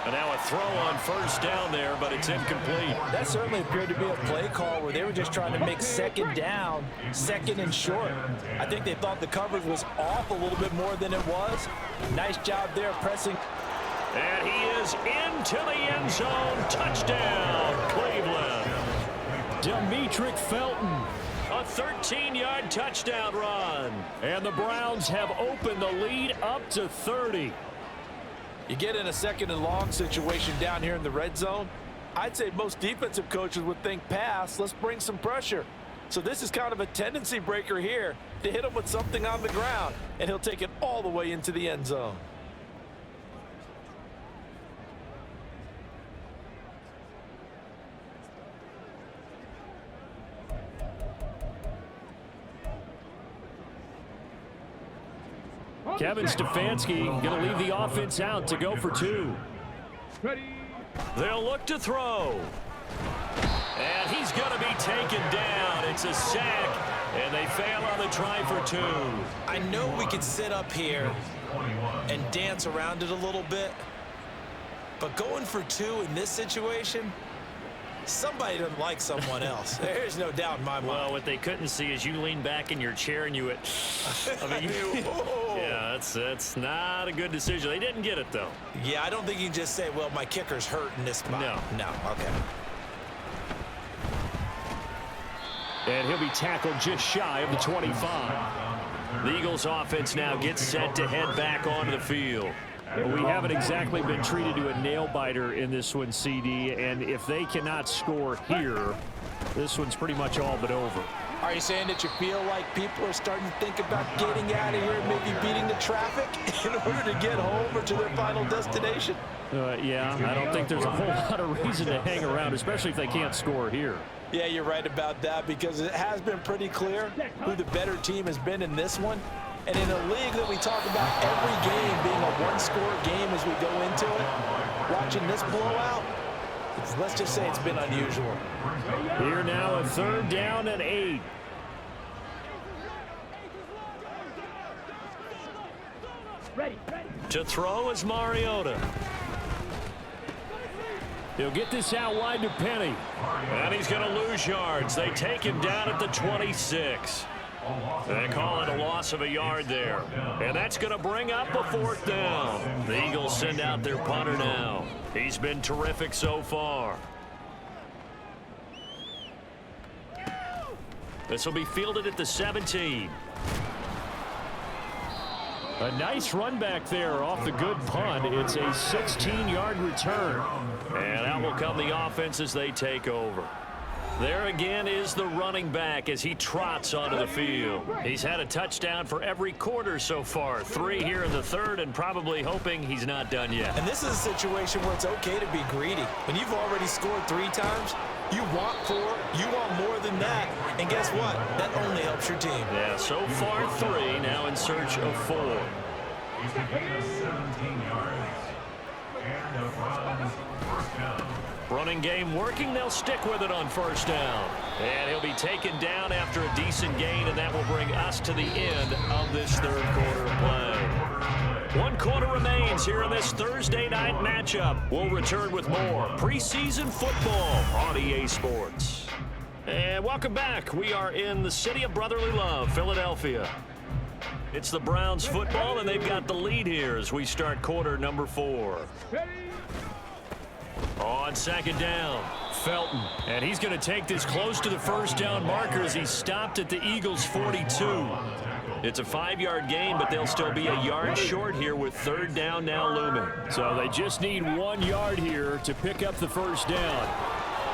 Speaker 1: And now a throw on first down there, but it's incomplete.
Speaker 2: That certainly appeared to be a play call where they were just trying to make second down, 2nd and short. I think they thought the coverage was off a little bit more than it was. Nice job there pressing.
Speaker 1: And he is into the end zone. Touchdown, Cleveland. Demetric Felton. A 13-yard touchdown run. And the Browns have opened the lead up to 30.
Speaker 2: You get in a 2nd and long situation down here in the red zone, I'd say most defensive coaches would think pass, let's bring some pressure. So this is kind of a tendency breaker here to hit him with something on the ground, and he'll take it all the way into the end zone.
Speaker 1: Kevin Stefanski going to leave the offense out to go for 2. They'll look to throw. And he's going to be taken down. It's a sack, and they fail on the try for 2.
Speaker 3: I know we could sit up here and dance around it a little bit, but going for 2 in this situation, somebody doesn't like someone else. There's no doubt in my mind.
Speaker 1: Well, what they couldn't see is you lean back in your chair and you went, I mean, yeah, that's not a good decision. They didn't get it, though.
Speaker 3: Yeah, I don't think you can just say, well, my kicker's hurt in this spot. No, okay.
Speaker 1: And he'll be tackled just shy of the 25. The Eagles offense now gets set to head back onto the field. We haven't exactly been treated to a nail-biter in this one, CD, and if they cannot score here, this one's pretty much all but over.
Speaker 2: Are you saying that you feel like people are starting to think about getting out of here and maybe beating the traffic in order to get home or to their final destination?
Speaker 1: Yeah, I don't think there's a whole lot of reason to hang around, especially if they can't score here.
Speaker 2: Yeah, you're right about that, because it has been pretty clear who the better team has been in this one. And in a league that we talk about every game being a one-score game as we go into it, watching this blowout, let's just say it's been unusual.
Speaker 1: Here now, a 3rd down and 8. To throw is Mariota. He'll get this out wide to Penny. And he's going to lose yards. They take him down at the 26. They call it a loss of a yard there. And that's going to bring up a 4th down. The Eagles send out their punter now. He's been terrific so far. This will be fielded at the 17. A nice run back there off the good punt. It's a 16-yard return. And out will come the offense as they take over. There again is the running back as he trots onto the field. He's had a touchdown for every quarter so far. 3 here in the 3rd, and probably hoping he's not done yet.
Speaker 2: And this is a situation where it's okay to be greedy. When you've already scored 3 times, you want 4, you want more than that. And guess what? That only helps your team.
Speaker 1: Yeah, so far 3, now in search of 4.
Speaker 6: He's going to gain us 17 yards. And the Browns first down.
Speaker 1: Running game working. They'll stick with it on 1st down. And he'll be taken down after a decent gain, and that will bring us to the end of this 3rd quarter of play. 1 quarter remains here in this Thursday night matchup. We'll return with more preseason football on EA Sports. And welcome back. We are in the city of brotherly love, Philadelphia. It's the Browns football, and they've got the lead here as we start quarter number 4. On 2nd down, Felton. And he's going to take this close to the 1st down marker as he stopped at the Eagles' 42. It's a 5-yard gain, but they'll still be a yard short here with 3rd down now looming. So they just need 1 yard here to pick up the 1st down.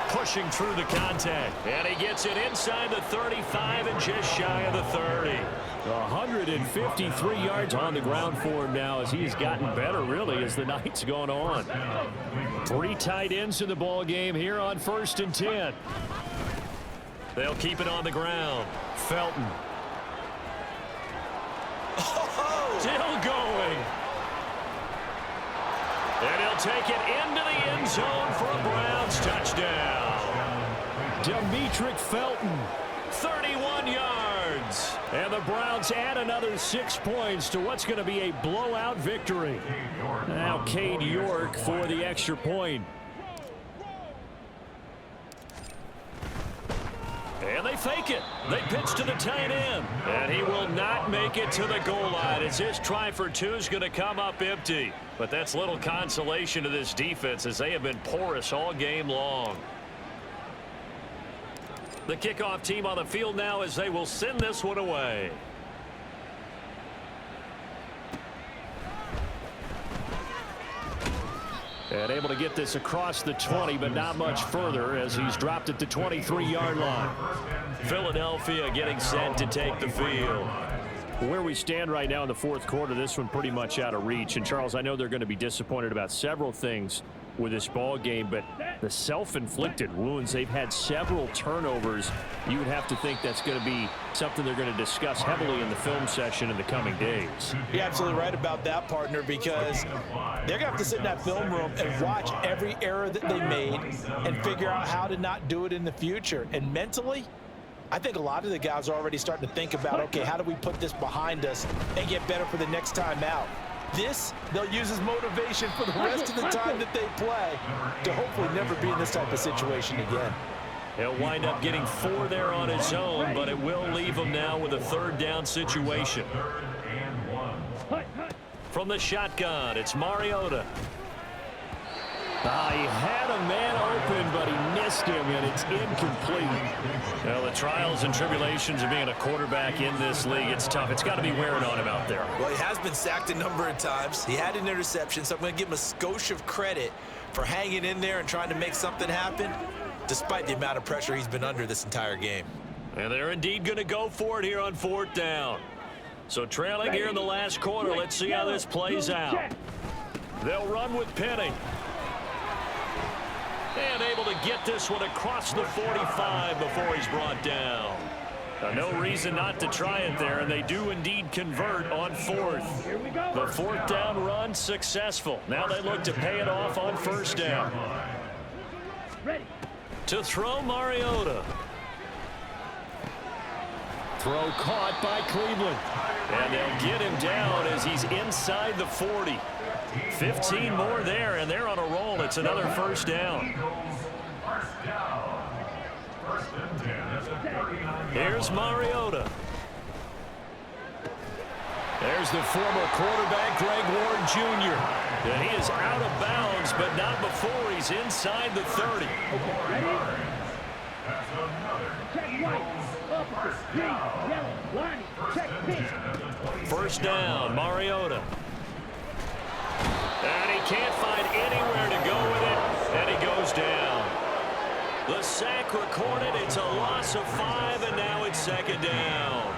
Speaker 1: Pushing through the contact. And he gets it inside the 35 and just shy of the 30. 153 yards on the ground for him now as he's gotten better, really, as the night's gone on. 3 tight ends in the ball game here on 1st and 10. They'll keep it on the ground. Felton. Still going. And he'll take it into the end zone for a Browns touchdown. Demetric Felton, 31 yards. And the Browns add another 6 points to what's going to be a blowout victory. Now Cade York for the extra point. And they fake it. They pitch to the tight end. And he will not make it to the goal line as his try for 2 is going to come up empty. But that's little consolation to this defense as they have been porous all game long. The kickoff team on the field now as they will send this one away. And able to get this across the 20, but not much further as he's dropped at the 23-yard line. Philadelphia getting set to take the field. Where we stand right now in the 4th quarter, this one pretty much out of reach. And, Charles, I know they're going to be disappointed about several things with this ball game, but the self-inflicted wounds, they've had several turnovers. You would have to think that's going to be something they're going to discuss heavily in the film session in the coming days.
Speaker 2: You're absolutely right about that, partner, because they're going to have to sit in that film room and watch every error that they made and figure out how to not do it in the future. And mentally, I think a lot of the guys are already starting to think about, okay, how do we put this behind us and get better for the next time out? This, they'll use as motivation for the rest of the time that they play to hopefully never be in this type of situation again.
Speaker 1: He'll wind up getting 4 there on his own, but it will leave him now with a 3rd down situation. From the shotgun, it's Mariota. He had a man open, but he missed him, and it's incomplete. Well, the trials and tribulations of being a quarterback in this league, it's tough. It's got to be wearing on him out there.
Speaker 3: Well, he has been sacked a number of times. He had an interception, so I'm going to give him a skosh of credit for hanging in there and trying to make something happen, despite the amount of pressure he's been under this entire game.
Speaker 1: And they're indeed going to go for it here on 4th down. So trailing here in the last quarter, let's see how this plays out. They'll run with Penny. And able to get this one across the 45 before he's brought down. No reason not to try it there, and they do indeed convert on 4th. The 4th down run successful. Now they look to pay it off on 1st down. To throw Mariota. Throw caught by Cleveland. And they'll get him down as he's inside the 40. 15 more there, and they're on a roll. It's another first down. Here's Mariota. There's the former quarterback, Greg Ward Jr. And he is out of bounds, but not before he's inside the 30. First down, Mariota. And he can't find anywhere to go with it, and he goes down. The sack recorded. It's a loss of 5, and now it's second down.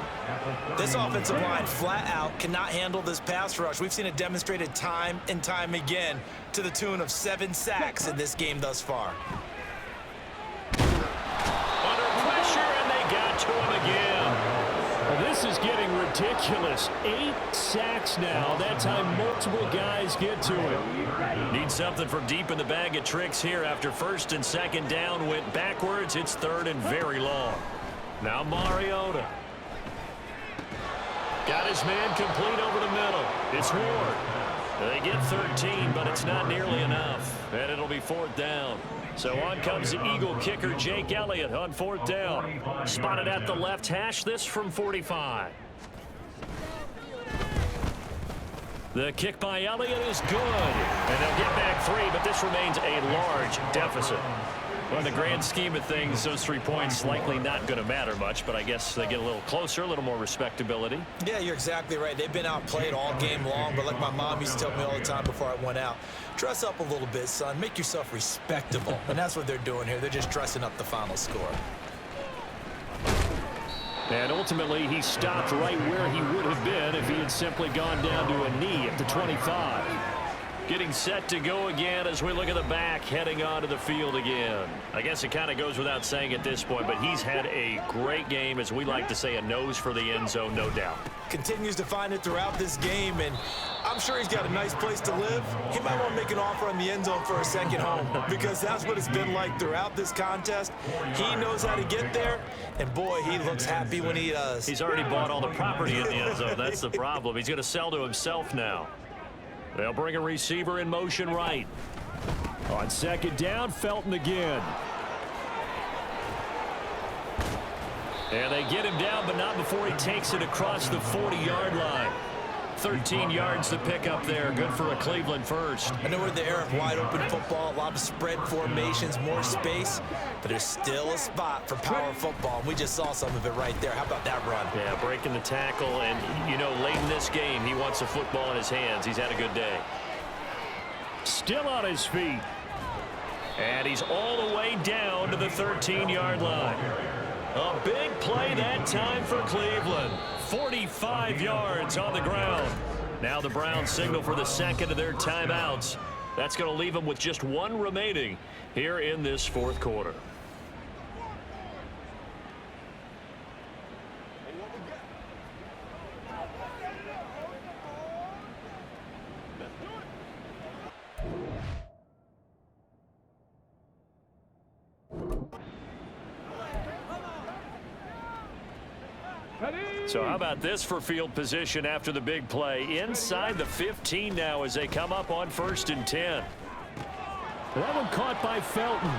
Speaker 3: This offensive line flat out cannot handle this pass rush. We've seen it demonstrated time and time again to the tune of 7 sacks in this game thus far.
Speaker 1: Under pressure, and they got to him again. Well, this is getting ridiculous. 8 sacks now. That time multiple guys get to him. Need something from deep in the bag of tricks here after first and second down went backwards. It's third and very long. Now Mariota. Got his man complete over the middle. It's Ward. They get 13, but it's not nearly enough. And it'll be fourth down. So on comes the Eagle kicker, Jake Elliott, on fourth down. Spotted at the left hash, this from 45. The kick by Elliott is good. And they'll get back 3, but this remains a large deficit. Well, in the grand scheme of things, those 3 points likely not going to matter much, but I guess they get a little closer, a little more respectability.
Speaker 3: Yeah, you're exactly right. They've been outplayed all game long, but like my mom used to tell me all the time before I went out, dress up a little bit, son. Make yourself respectable. And that's what they're doing here. They're just dressing up the final score.
Speaker 1: And ultimately, he stopped right where he would have been if he had simply gone down to a knee at the 25. Getting set to go again as we look at the back, heading onto the field again. I guess it kind of goes without saying at this point, but he's had a great game, as we like to say, a nose for the end zone, no doubt.
Speaker 3: Continues to find it throughout this game, and I'm sure he's got a nice place to live. He might want to make an offer on the end zone for a second home, because that's what it's been like throughout this contest. He knows how to get there, and boy, he looks happy when he does.
Speaker 1: He's already bought all the property in the end zone. That's the problem. He's going to sell to himself now. They'll bring a receiver in motion right. On second down, Felton again. And they get him down, but not before he takes it across the 40-yard line. 13 yards to pick up there. Good for a Cleveland first.
Speaker 3: I know we're in the era of wide-open football, a lot of spread formations, more space, but there's still a spot for power football. We just saw some of it right there. How about that run?
Speaker 1: Yeah, breaking the tackle, and, you know, late in this game, he wants the football in his hands. He's had a good day. Still on his feet. And he's all the way down to the 13-yard line. A big play that time for Cleveland. 45 yards on the ground. Now the Browns signal for the second of their timeouts. That's going to leave them with just 1 remaining here in this fourth quarter. So how about this for field position after the big play? Inside the 15 now as they come up on 1st and 10. That one caught by Felton.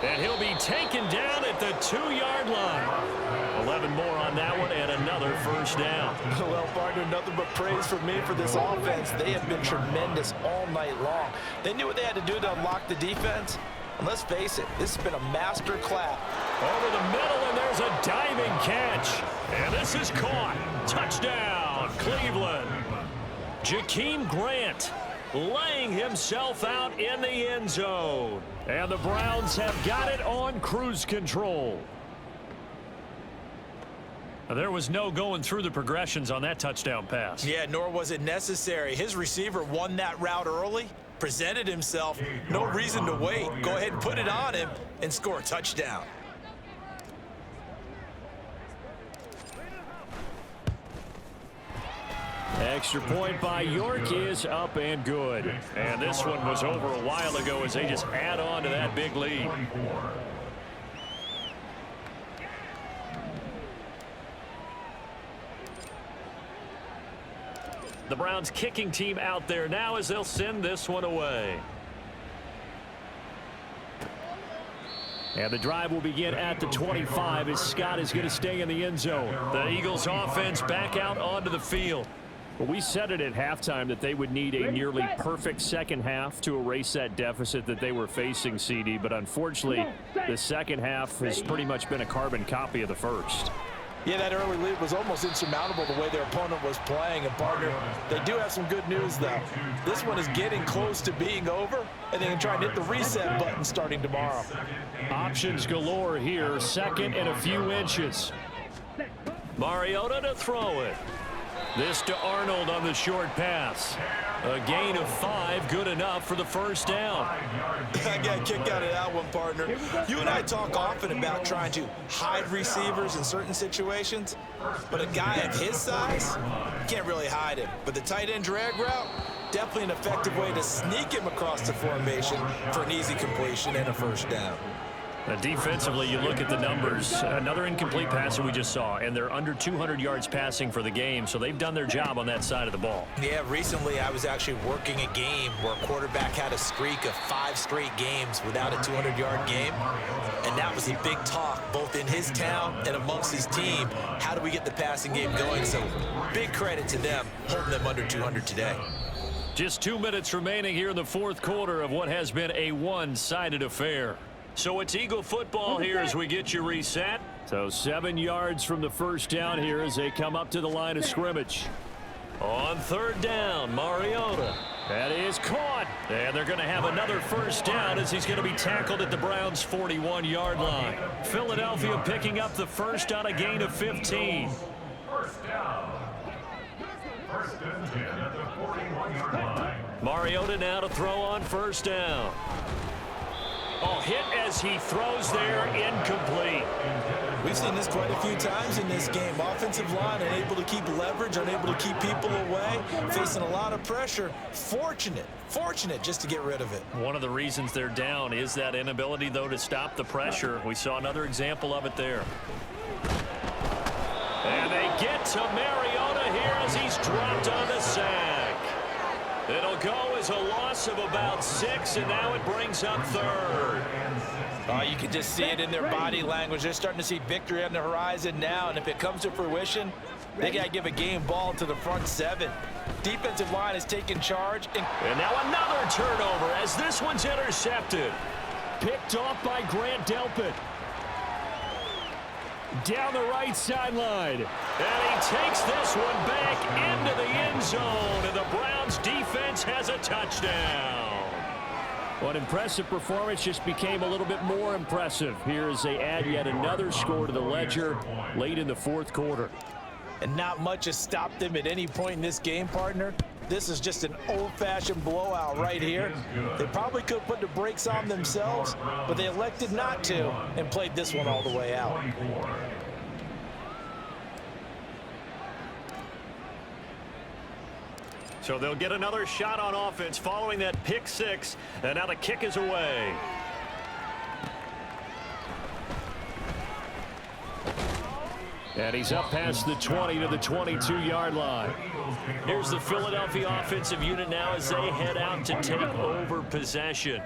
Speaker 1: And he'll be taken down at the 2-yard line. 11 more on that one and another first down.
Speaker 2: Well, partner, nothing but praise from me for this offense. They have been tremendous all night long. They knew what they had to do to unlock the defense. And let's face it, this has been a master clap.
Speaker 1: Over the middle, and there's a diving catch. And this is caught. Touchdown, Cleveland. Jakeem Grant laying himself out in the end zone. And the Browns have got it on cruise control. There was no going through the progressions on that touchdown pass.
Speaker 3: Yeah, nor was it necessary. His receiver won that route early, presented himself, no reason to wait. Go ahead and put it on him and score a touchdown.
Speaker 1: Extra point by York is up and good. And this one was over a while ago as they just add on to that big lead. The Browns kicking team out there now as they'll send this one away. And the drive will begin at the 25 as Scott is going to stay in the end zone. The Eagles offense back out onto the field.
Speaker 7: Well, we said it at halftime that they would need a nearly perfect second half to erase that deficit that they were facing, CD. But unfortunately, the second half has pretty much been a carbon copy of the first.
Speaker 2: Yeah, that early lead was almost insurmountable the way their opponent was playing. And, partner, they do have some good news, though. This one is getting close to being over, and they can try and hit the reset button starting tomorrow.
Speaker 7: Options galore here. Second and a few inches.
Speaker 1: Mariota to throw it. This to Arnold on the short pass. A gain of 5, good enough for the first down.
Speaker 3: I got a kick out of that one, partner. You and I talk often about trying to hide receivers in certain situations, but a guy of his size, you can't really hide him. But the tight end drag route, definitely an effective way to sneak him across the formation for an easy completion and a first down.
Speaker 7: Defensively, you look at the numbers. Another incomplete pass that we just saw, and they're under 200 yards passing for the game, so they've done their job on that side of the ball.
Speaker 3: Yeah, recently I was actually working a game where a quarterback had a streak of 5 straight games without a 200-yard game, and that was a big talk both in his town and amongst his team. How do we get the passing game going? So big credit to them, holding them under 200 today.
Speaker 1: Just 2 minutes remaining here in the fourth quarter of what has been a one-sided affair. So it's Eagle football here as we get you reset.
Speaker 7: So 7 yards from the first down here as they come up to the line of scrimmage.
Speaker 1: On third down, Mariota.
Speaker 7: That is caught.
Speaker 1: And they're going to have another first down as he's going to be tackled at the Browns' 41-yard line. Philadelphia picking up the first on a gain of 15.
Speaker 6: First down. First and 10 at the 41-yard line.
Speaker 1: Mariota now to throw on first down. Oh, hit as he throws there, incomplete.
Speaker 3: We've seen this quite a few times in this game. Offensive line unable to keep leverage, unable to keep people away, facing a lot of pressure. Fortunate just to get rid of it.
Speaker 1: One of the reasons they're down is that inability, though, to stop the pressure. We saw another example of it there. And they get to Mariota here as he's dropped on the sack. It'll go as a loss of about 6, and now it brings up third.
Speaker 2: Oh, you can just see it in their body language. They're starting to see victory on the horizon now, and if it comes to fruition, they got to give a game ball to the front 7. Defensive line is taking charge.
Speaker 1: And now another turnover as this one's intercepted.
Speaker 7: Picked off by Grant Delpit. Down the right sideline.
Speaker 1: And he takes this one back into the end zone, and the Browns defense has a touchdown.
Speaker 7: Well, an impressive performance just became a little bit more impressive here as they add yet another score to the ledger late in the fourth quarter.
Speaker 2: And not much has stopped them at any point in this game, partner. This is just an old-fashioned blowout right here. They probably could put the brakes on themselves, but they elected not to and played this one all the way out.
Speaker 1: So they'll get another shot on offense following that pick 6, and now the kick is away.
Speaker 7: And he's up past the 20 to the 22-yard line.
Speaker 1: Here's the Philadelphia offensive unit now as they head out to take over possession.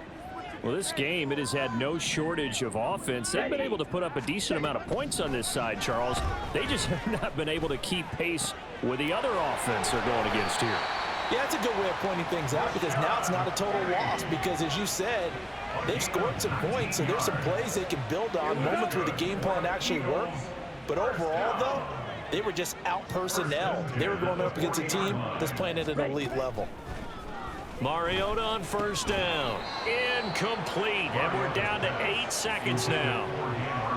Speaker 7: Well, this game, it has had no shortage of offense. They've been able to put up a decent amount of points on this side, Charles. They just have not been able to keep pace with the other offense they're going against here.
Speaker 2: Yeah, that's a good way of pointing things out because now it's not a total loss because, as you said, they've scored some points, so there's some plays they can build on, moments where the game plan actually worked. But overall, though, they were just out-personnel. They were going up against a team that's playing at an elite level.
Speaker 1: Mariota on first down. Incomplete, and we're down to 8 seconds now.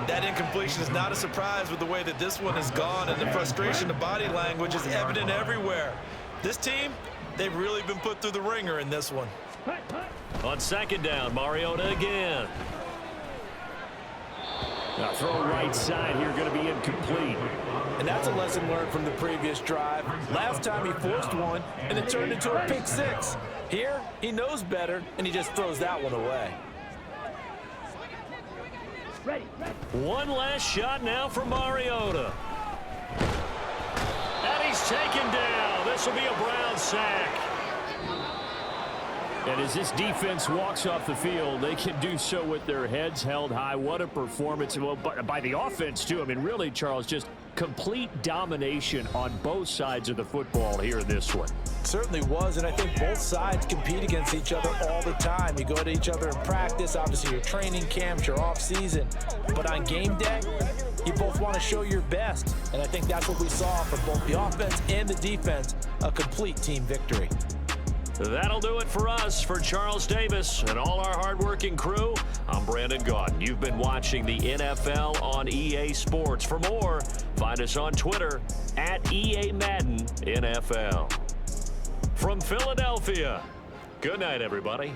Speaker 3: That incompletion is not a surprise with the way that this one has gone, and the frustration, the body language is evident everywhere. This team, they've really been put through the ringer in this one.
Speaker 1: On second down, Mariota again.
Speaker 7: Now throw right side here, going to be incomplete.
Speaker 2: And that's a lesson learned from the previous drive. Last time he forced one, and it turned into a pick 6. Here, he knows better, and he just throws that one away.
Speaker 1: One last shot now for Mariota. And he's taken down. This will be a Brown sack.
Speaker 7: And as this defense walks off the field, they can do so with their heads held high. What a performance. Well, by the offense, too. I mean, really, Charles, just complete domination on both sides of the football here in this one.
Speaker 2: Certainly was, and I think both sides compete against each other all the time. You go to each other in practice, obviously your training camps, your off-season. But on game day, you both want to show your best. And I think that's what we saw from both the offense and the defense, a complete team victory.
Speaker 1: That'll do it for us. For Charles Davis and all our hardworking crew, I'm Brandon Gaudin. You've been watching the NFL on EA Sports. For more, find us on Twitter at EA Madden NFL. From Philadelphia, good night, everybody.